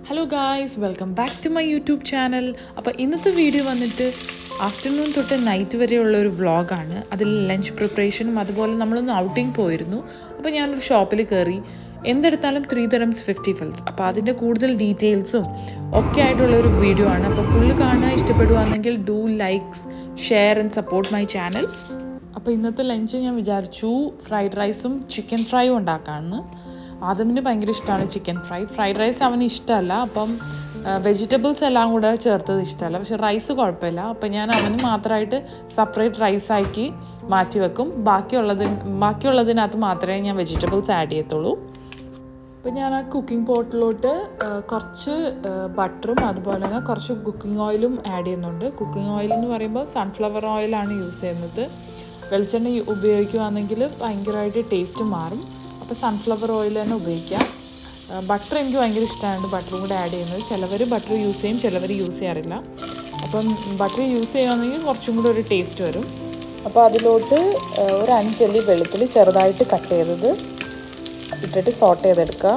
Hello guys, welcome back to my YouTube channel. അപ്പോൾ ഇന്നത്തെ video വന്നിട്ട് ആഫ്റ്റർനൂൺ തൊട്ട് നൈറ്റ് വരെയുള്ള ഒരു വ്ളോഗാണ്. അതിൽ ലഞ്ച് പ്രിപ്പറേഷനും അതുപോലെ നമ്മളൊന്ന് ഔട്ടിങ് പോയിരുന്നു. അപ്പോൾ ഞാനൊരു ഷോപ്പിൽ കയറി. എന്തെടുത്താലും 3 dirhams 50 fils. അപ്പോൾ അതിൻ്റെ കൂടുതൽ ഡീറ്റെയിൽസും ഒക്കെ ആയിട്ടുള്ളൊരു വീഡിയോ ആണ്. അപ്പോൾ ഫുള്ള് കാണുക. ഇഷ്ടപ്പെടുകയാണെങ്കിൽ do likes, share and support my channel. അപ്പോൾ ഇന്നത്തെ ലഞ്ച് ഞാൻ വിചാരിച്ചു ഫ്രൈഡ് റൈസും ചിക്കൻ ഫ്രൈയും ഉണ്ടാക്കാമെന്ന്. ആദമിന് ഭയങ്കര ഇഷ്ടമാണ് ചിക്കൻ ഫ്രൈ. ഫ്രൈഡ് റൈസ് അവന് ഇഷ്ടമല്ല, അപ്പം വെജിറ്റബിൾസ് എല്ലാം കൂടെ ചേർത്തത് ഇഷ്ടമല്ല. പക്ഷേ റൈസ് കുഴപ്പമില്ല. അപ്പം ഞാൻ അവന് മാത്രമായിട്ട് സെപ്പറേറ്റ് റൈസാക്കി മാറ്റി വെക്കും. ബാക്കിയുള്ളതിനകത്ത് മാത്രമേ ഞാൻ വെജിറ്റബിൾസ് ആഡ് ചെയ്യത്തുള്ളൂ. അപ്പം ഞാൻ ആ കുക്കിംഗ് പോട്ടിലോട്ട് കുറച്ച് ബട്ടറും അതുപോലെ തന്നെ കുറച്ച് കുക്കിംഗ് ഓയിലും ആഡ് ചെയ്യുന്നുണ്ട്. കുക്കിംഗ് ഓയിൽ എന്ന് പറയുമ്പോൾ സൺഫ്ലവർ ഓയിലാണ് യൂസ് ചെയ്യുന്നത്. വെളിച്ചെണ്ണ ഉപയോഗിക്കുകയാണെങ്കിൽ ഭയങ്കരമായിട്ട് ടേസ്റ്റ് മാറും. അപ്പോൾ സൺഫ്ലവർ ഓയിൽ തന്നെ ഉപയോഗിക്കാം. ബട്ടർ എനിക്ക് ഭയങ്കര ഇഷ്ടമാണ് ബട്ടറും കൂടെ ആഡ് ചെയ്യുന്നത്. ചിലവർ ബട്ടർ യൂസ് ചെയ്യും, ചിലവർ യൂസ് ചെയ്യാറില്ല. അപ്പം ബട്ടർ യൂസ് ചെയ്യുകയാണെങ്കിൽ കുറച്ചും കൂടെ ഒരു ടേസ്റ്റ് വരും. അപ്പോൾ അതിലോട്ട് ഒരു 5 അല്ലി വെളുത്തുള്ളി ചെറുതായിട്ട് കട്ട് ചെയ്തത് ഇട്ടിട്ട് സോട്ട് ചെയ്തെടുക്കുക.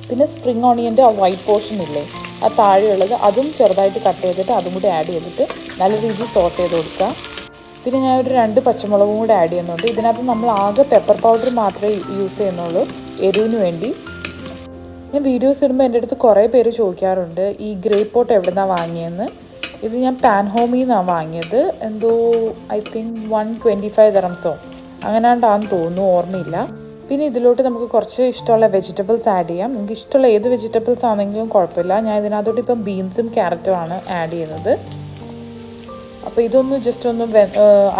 പിന്നെ സ്പ്രിങ് ഓണിയൻ്റെ ആ വൈറ്റ് പോർഷൻ ഇല്ലേ, ആ താഴെയുള്ളത് അതും ചെറുതായിട്ട് കട്ട് ചെയ്തിട്ട് അതും കൂടി ആഡ് ചെയ്തിട്ട് നല്ല രീതിയിൽ സോട്ട് ചെയ്ത് കൊടുക്കുക. പിന്നെ ഞാൻ ഒരു 2 പച്ചമുളകും കൂടെ ആഡ് ചെയ്യുന്നുണ്ട്. ഇതിനകത്ത് നമ്മൾ ആകെ പെപ്പർ പൗഡർ മാത്രമേ യൂസ് ചെയ്യുന്നുള്ളൂ എരിവിന് വേണ്ടി. ഞാൻ വീഡിയോസ് ഇടുമ്പോൾ എൻ്റെ അടുത്ത് കുറേ പേര് ചോദിക്കാറുണ്ട് ഈ ഗ്രേ പോട്ട് എവിടെ നിന്നാണ് വാങ്ങിയതെന്ന്. ഇത് ഞാൻ പാൻ ഹോമിൽ നിന്നാണ് വാങ്ങിയത്. എന്തോ ഐ തിങ്ക് 125 dirhams അങ്ങനെയാണ്ടാന്ന് തോന്നുന്നു, ഓർമ്മയില്ല. പിന്നെ ഇതിലോട്ട് നമുക്ക് കുറച്ച് ഇഷ്ടമുള്ള വെജിറ്റബിൾസ് ആഡ് ചെയ്യാം. നിങ്ങൾക്ക് ഇഷ്ടമുള്ള ഏത് വെജിറ്റബിൾസ് ആണെങ്കിലും കുഴപ്പമില്ല. ഞാൻ ഇതിനകത്തോട്ട് ഇപ്പം ബീൻസും ക്യാരറ്റും ആണ് ആഡ് ചെയ്യുന്നത്. അപ്പോൾ ഇതൊന്ന് ജസ്റ്റ് ഒന്ന്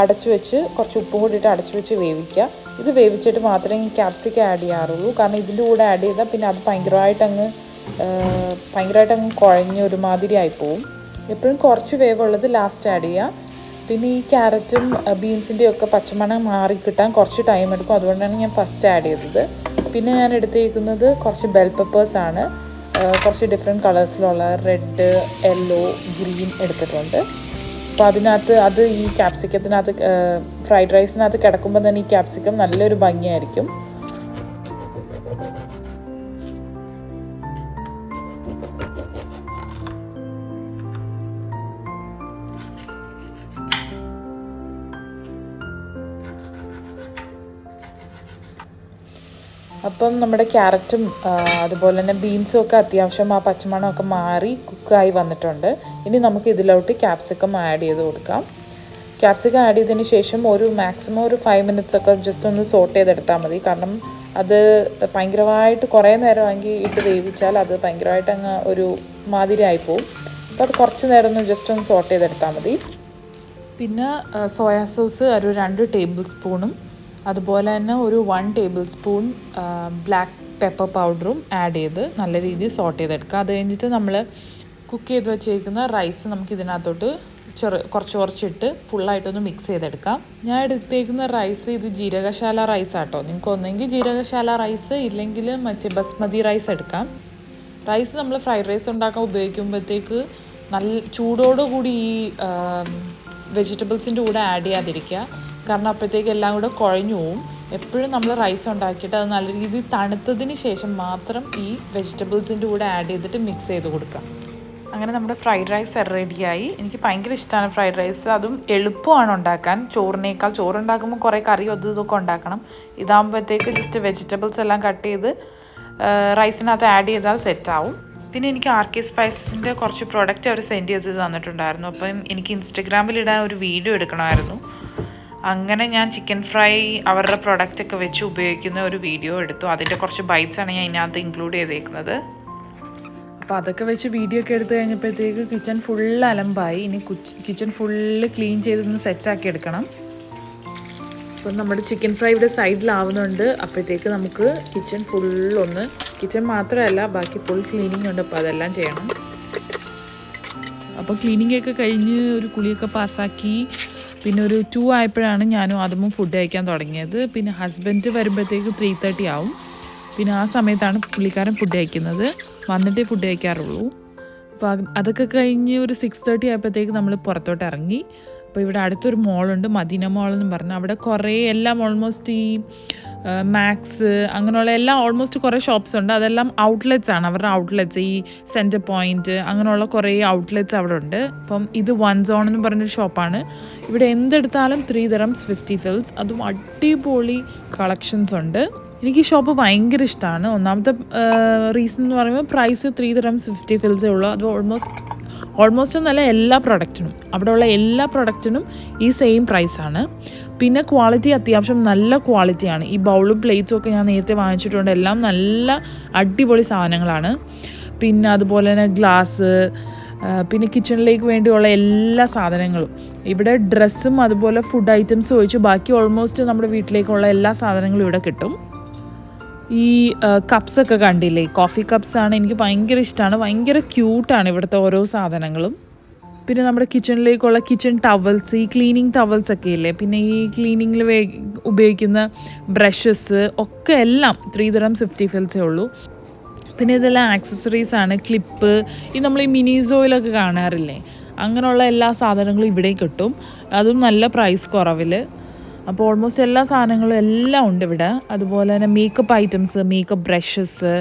അടച്ചു വെച്ച് കുറച്ച് ഉപ്പും കൂടി ഇട്ട് അടച്ചു വെച്ച് വേവിക്കുക. ഇത് വേവിച്ചിട്ട് മാത്രമേ ഈ ക്യാപ്സിക്കം ആഡ് ചെയ്യാറുള്ളൂ. കാരണം ഇതിൻ്റെ കൂടെ ആഡ് ചെയ്താൽ പിന്നെ അത് ഭയങ്കരമായിട്ടങ്ങ് കുഴഞ്ഞ് ഒരുമാതിരി ആയിപ്പോവും. എപ്പോഴും കുറച്ച് വേവുള്ളത് ലാസ്റ്റ് ആഡ് ചെയ്യുക. പിന്നെ ഈ ക്യാരറ്റും ബീൻസിൻ്റെയും ഒക്കെ പച്ചമണം മാറി കിട്ടാൻ കുറച്ച് ടൈം എടുക്കും. അതുകൊണ്ടാണ് ഞാൻ ഫസ്റ്റ് ആഡ് ചെയ്തത്. പിന്നെ ഞാൻ എടുത്തേക്കുന്നത് കുറച്ച് ബെൽ പെപ്പേഴ്സാണ്. കുറച്ച് ഡിഫറെൻറ്റ് കളേഴ്സിലുള്ള റെഡ്, യെല്ലോ, ഗ്രീൻ എടുത്തിട്ടുണ്ട്. അപ്പോൾ അത് ഈ ക്യാപ്സിക്കത്തിനകത്ത് ഫ്രൈഡ് റൈസിനകത്ത് കിടക്കുമ്പോൾ തന്നെ ഈ ക്യാപ്സിക്കം നല്ലൊരു ഭംഗിയായിരിക്കും. അപ്പം നമ്മുടെ ക്യാരറ്റും അതുപോലെ തന്നെ ബീൻസും ഒക്കെ അത്യാവശ്യം ആ പച്ചമണമൊക്കെ മാറി കുക്കായി വന്നിട്ടുണ്ട്. ഇനി നമുക്ക് ഇതിലോട്ട് ക്യാപ്സിക്കം ആഡ് ചെയ്ത് കൊടുക്കാം. ക്യാപ്സിക്കം ആഡ് ചെയ്തതിന് ശേഷം മാക്സിമം ഒരു 5 minutes ഒക്കെ ജസ്റ്റ് ഒന്ന് സോട്ട് ചെയ്തെടുത്താൽ മതി. കാരണം അത് ഭയങ്കരമായിട്ട് കുറേ നേരമെങ്കിൽ ഇട്ട് വേവിച്ചാൽ അത് ഭയങ്കരമായിട്ട് അങ്ങ് ഒരു മാതിരി ആയിപ്പോവും. അപ്പോൾ അത് കുറച്ച് നേരം ഒന്ന് ജസ്റ്റ് ഒന്ന് സോട്ട് ചെയ്തെടുത്താൽ മതി. പിന്നെ സോയാ സോസ് ഒരു 2 ടേബിൾ സ്പൂണും അതുപോലെ തന്നെ ഒരു 1 tablespoon ബ്ലാക്ക് പെപ്പർ പൗഡറും ആഡ് ചെയ്ത് നല്ല രീതിയിൽ സോട്ട് ചെയ്തെടുക്കുക. അത് കഴിഞ്ഞിട്ട് നമ്മൾ കുക്ക് ചെയ്ത് വെച്ചേക്കുന്ന റൈസ് നമുക്ക് ഇതിനകത്തോട്ട് കുറച്ചിട്ട് ഫുള്ളായിട്ടൊന്ന് മിക്സ് ചെയ്തെടുക്കാം. ഞാൻ എടുത്തേക്കുന്ന റൈസ് ഇത് ജീരകശാല റൈസ് ആട്ടോ. നിങ്ങൾക്ക് ഒന്നെങ്കിൽ ജീരകശാല റൈസ് ഇല്ലെങ്കിൽ മറ്റേ ബസ്മതി റൈസ് എടുക്കാം. റൈസ് നമ്മൾ ഫ്രൈഡ് റൈസ് ഉണ്ടാക്കാൻ ഉപയോഗിക്കുമ്പോഴത്തേക്ക് നല്ല ചൂടോടുകൂടി ഈ വെജിറ്റബിൾസിൻ്റെ കൂടെ ആഡ് ചെയ്യാതിരിക്കുക. കാരണം അപ്പോഴത്തേക്ക് എല്ലാം കൂടെ കുഴഞ്ഞു പോവും. എപ്പോഴും നമ്മൾ റൈസ് ഉണ്ടാക്കിയിട്ട് അത് നല്ല രീതിയിൽ തണുത്തതിന് ശേഷം മാത്രം ഈ വെജിറ്റബിൾസിൻ്റെ കൂടെ ആഡ് ചെയ്തിട്ട് മിക്സ് ചെയ്ത് കൊടുക്കാം. അങ്ങനെ നമ്മുടെ ഫ്രൈഡ് റൈസ് റെഡിയായി. എനിക്ക് ഭയങ്കര ഇഷ്ടമാണ് ഫ്രൈഡ് റൈസ്. അതും എളുപ്പമാണ് ഉണ്ടാക്കാൻ ചോറിനേക്കാൾ. ചോറുണ്ടാക്കുമ്പോൾ കുറേ കറി ഇതൊക്കെ ഉണ്ടാക്കണം. ഇതാകുമ്പോഴത്തേക്ക് ജസ്റ്റ് വെജിറ്റബിൾസ് എല്ലാം കട്ട് ചെയ്ത് റൈസിനകത്ത് ആഡ് ചെയ്താൽ സെറ്റാവും. പിന്നെ എനിക്ക് RK സ്പൈസസിൻ്റെ കുറച്ച് പ്രോഡക്റ്റ് അവർ സെൻഡ് ചെയ്ത് തന്നിട്ടുണ്ടായിരുന്നു. അപ്പം എനിക്ക് ഇൻസ്റ്റഗ്രാമിൽ ഇടാൻ ഒരു വീഡിയോ എടുക്കണമായിരുന്നു. അങ്ങനെ ഞാൻ ചിക്കൻ ഫ്രൈ അവരുടെ പ്രൊഡക്റ്റൊക്കെ വെച്ച് ഉപയോഗിക്കുന്ന ഒരു വീഡിയോ എടുത്തു. അതിൻ്റെ കുറച്ച് ബൈറ്റ്സാണ് ഞാൻ ഇതിനകത്ത് ഇൻക്ലൂഡ് ചെയ്തേക്കുന്നത്. അപ്പോൾ അതൊക്കെ വെച്ച് വീഡിയോ ഒക്കെ എടുത്ത് കഴിഞ്ഞപ്പോഴത്തേക്ക് കിച്ചൺ ഫുള്ള് അലമ്പായി. ഇനി കിച്ചൺ ഫുള്ള് ക്ലീൻ ചെയ്തൊന്ന് സെറ്റാക്കി എടുക്കണം. അപ്പം നമ്മുടെ ചിക്കൻ ഫ്രൈ ഇവിടെ സൈഡിലാവുന്നുണ്ട്. അപ്പോഴത്തേക്ക് നമുക്ക് കിച്ചൺ മാത്രമല്ല ബാക്കി ഫുൾ ക്ലീനിങ് ഉണ്ട്. അപ്പോൾ അതെല്ലാം ചെയ്യണം. അപ്പോൾ ക്ലീനിങ് ഒക്കെ കഴിഞ്ഞ് ഒരു കുളിയൊക്കെ പാസ്സാക്കി പിന്നെ ഒരു 2 ആയപ്പോഴാണ് ഞാനും അതും ഫുഡ് കഴിക്കാൻ തുടങ്ങിയത്. പിന്നെ ഹസ്ബൻഡ് വരുമ്പോഴത്തേക്ക് 3:30 ആവും. പിന്നെ ആ സമയത്താണ് പുള്ളിക്കാരൻ ഫുഡ് കഴിക്കുന്നത്. വന്നിട്ടേ ഫുഡ് കഴിക്കാറുള്ളൂ. അപ്പോൾ അതൊക്കെ കഴിഞ്ഞ് ഒരു 6:30 ആയപ്പോഴത്തേക്ക് നമ്മൾ പുറത്തോട്ട് ഇറങ്ങി. അപ്പോൾ ഇവിടെ അടുത്തൊരു മോളുണ്ട്, മദീന മോൾ എന്ന് പറഞ്ഞാൽ. അവിടെ കുറേ എല്ലാം ഓൾമോസ്റ്റ് ഈ മാക്സ് അങ്ങനെയുള്ള എല്ലാം ഓൾമോസ്റ്റ് കുറേ ഷോപ്സ് ഉണ്ട്. അതെല്ലാം ഔട്ട്ലെറ്റ്സ് ആണ്, അവരുടെ ഔട്ട്ലെറ്റ്സ്. ഈ സെൻറ്റർ പോയിൻറ്റ് അങ്ങനെയുള്ള കുറേ ഔട്ട്ലെറ്റ്സ് അവിടെ ഉണ്ട്. അപ്പം ഇത് വൺ സോൺ എന്ന് പറഞ്ഞൊരു ഷോപ്പാണ്. ഇവിടെ എന്തെടുത്താലും 3 dirhams 50 fils. അതും അടിപൊളി കളക്ഷൻസ് ഉണ്ട്. എനിക്ക് ഈ ഷോപ്പ് ഭയങ്കര ഇഷ്ടമാണ്. ഒന്നാമത്തെ റീസൺ എന്ന് പറയുമ്പോൾ പ്രൈസ് 3 dirhams 50 fils ഉള്ളൂ. അത് ഓൾമോസ്റ്റ് എന്നല്ല, എല്ലാ പ്രൊഡക്റ്റിനും, അവിടെയുള്ള എല്ലാ പ്രൊഡക്റ്റിനും ഈ സെയിം പ്രൈസാണ്. പിന്നെ ക്വാളിറ്റി അത്യാവശ്യം നല്ല ക്വാളിറ്റിയാണ്. ഈ ബൗളും പ്ലേറ്റ്സും ഒക്കെ ഞാൻ നേരത്തെ വാങ്ങിച്ചിട്ടുണ്ട്. എല്ലാം നല്ല അടിപൊളി സാധനങ്ങളാണ്. പിന്നെ അതുപോലെ തന്നെ ഗ്ലാസ്, പിന്നെ കിച്ചണിലേക്ക് വേണ്ടിയുള്ള എല്ലാ സാധനങ്ങളും. ഇവിടെ ഡ്രസ്സും അതുപോലെ ഫുഡ് ഐറ്റംസും ഒഴിച്ച് ബാക്കി ഓൾമോസ്റ്റ് നമ്മുടെ വീട്ടിലേക്കുള്ള എല്ലാ സാധനങ്ങളും ഇവിടെ കിട്ടും. ഈ കപ്സൊക്കെ കണ്ടില്ലേ, കോഫി കപ്സാണ്. എനിക്ക് ഭയങ്കര ഇഷ്ടമാണ്. ഭയങ്കര ക്യൂട്ടാണ് ഇവിടുത്തെ ഓരോ സാധനങ്ങളും. പിന്നെ നമ്മുടെ കിച്ചണിലേക്കുള്ള കിച്ചൺ ടവൽസ്, ഈ ക്ലീനിങ് ടവൽസ് ഒക്കെ ഇല്ലേ, പിന്നെ ഈ ക്ലീനിങ്ങിൽ ഉപയോഗിക്കുന്ന ബ്രഷസ് ഒക്കെ എല്ലാം 3 dirhams 50 fils ഉള്ളൂ. പിന്നെ ഇതെല്ലാം ആക്സസറീസാണ്. ക്ലിപ്പ്, ഈ നമ്മൾ ഈ മിനിസോയിലൊക്കെ കാണാറില്ലേ, അങ്ങനെയുള്ള എല്ലാ സാധനങ്ങളും ഇവിടെ കിട്ടും. അതും നല്ല പ്രൈസ് കുറവിൽ. അപ്പോൾ ഓൾമോസ്റ്റ് എല്ലാ സാധനങ്ങളും എല്ലാം ഉണ്ട് ഇവിടെ. അതുപോലെ തന്നെ മേക്കപ്പ് ഐറ്റംസ്, മേക്കപ്പ് ബ്രഷസ്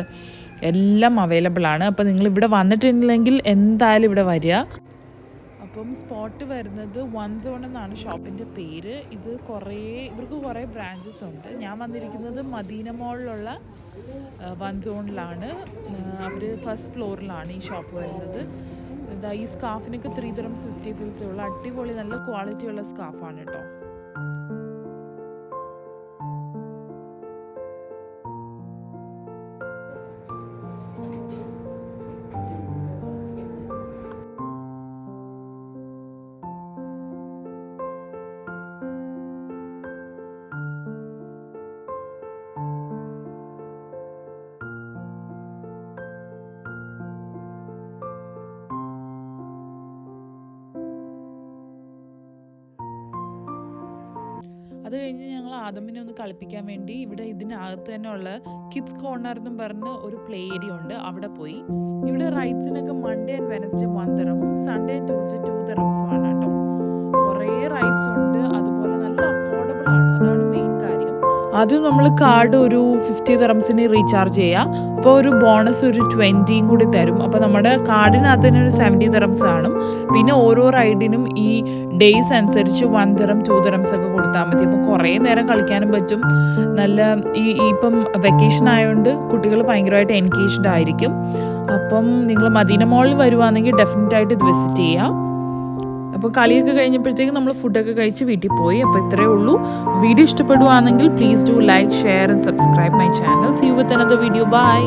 എല്ലാം അവൈലബിൾ ആണ്. അപ്പോൾ നിങ്ങൾ ഇവിടെ വന്നിട്ടുണ്ടെങ്കിൽ എന്തായാലും ഇവിടെ വരിക. അപ്പം സ്പോട്ട് വരുന്നത് വൺ സോൺ എന്നാണ് ഷോപ്പിൻ്റെ പേര്. ഇവർക്ക് കുറേ ബ്രാഞ്ചസ് ഉണ്ട്. ഞാൻ വന്നിരിക്കുന്നത് മദീന മോളിലുള്ള വൺ സോണിലാണ്. അവർ ഫസ്റ്റ് ഫ്ലോറിലാണ് ഈ ഷോപ്പ് വരുന്നത്. ഈ സ്കാർഫിനൊക്കെ 3 dirhams 50 fils ഉള്ള അടിപൊളി നല്ല ക്വാളിറ്റിയുള്ള സ്കാർഫാണ് കേട്ടോ. അത് കഴിഞ്ഞ് ഞങ്ങൾ ആദമിനെ ഒന്ന് കളിപ്പിക്കാൻ വേണ്ടി ഇവിടെ ഇതിനകത്ത് തന്നെ ഉള്ള കിഡ്സ് കോർണർ എന്നും പറഞ്ഞ് ഒരു പ്ലേ ഏരിയ ഉണ്ട്, അവിടെ പോയി. ഇവിടെ റൈഡ്സിനൊക്കെ Monday and Wednesday 1 dirham, Sunday and Tuesday 2 dirhams ആണ് കേട്ടോ. കുറേ റൈഡ്സ് ഉണ്ട്. അതുപോലെ നല്ല അഫോർഡബിൾ ആണ്, അതാണ് മെയിൻ കാര്യം. ആദ്യം നമ്മൾ കാർഡ് ഒരു 50 dirhamsന് റീചാർജ് ചെയ്യുക. അപ്പോൾ ഒരു ബോണസ് ഒരു 20 കൂടി തരും. അപ്പോൾ നമ്മുടെ കാർഡിനകത്ത് തന്നെ ഒരു 70 dirhams കാണും. പിന്നെ ഓരോ റൈഡിനും ഈ ഡേയ്സ് അനുസരിച്ച് 1 dirham 2 dirhams ഒക്കെ കൊടുത്താൽ മതി. അപ്പോൾ കുറേ നേരം കളിക്കാനും പറ്റും. നല്ല ഇപ്പം വെക്കേഷൻ ആയതുകൊണ്ട് കുട്ടികൾ ഭയങ്കരമായിട്ട് എൻഗേജ്ഡ് ആയിരിക്കും. അപ്പം നിങ്ങൾ മദീന മോളിൽ വരുവാണെങ്കിൽ ഡെഫിനറ്റായിട്ട് ഇത് വിസിറ്റ് ചെയ്യുക. അപ്പോൾ കളിയൊക്കെ കഴിഞ്ഞപ്പോഴത്തേക്കും നമ്മൾ ഫുഡൊക്കെ കഴിച്ച് വീട്ടിൽ പോയി. അപ്പോൾ ഇത്രയേ ഉള്ളൂ. വീഡിയോ ഇഷ്ടപ്പെടുവാണെങ്കിൽ please do like, share and subscribe my channel. See you with another video. By.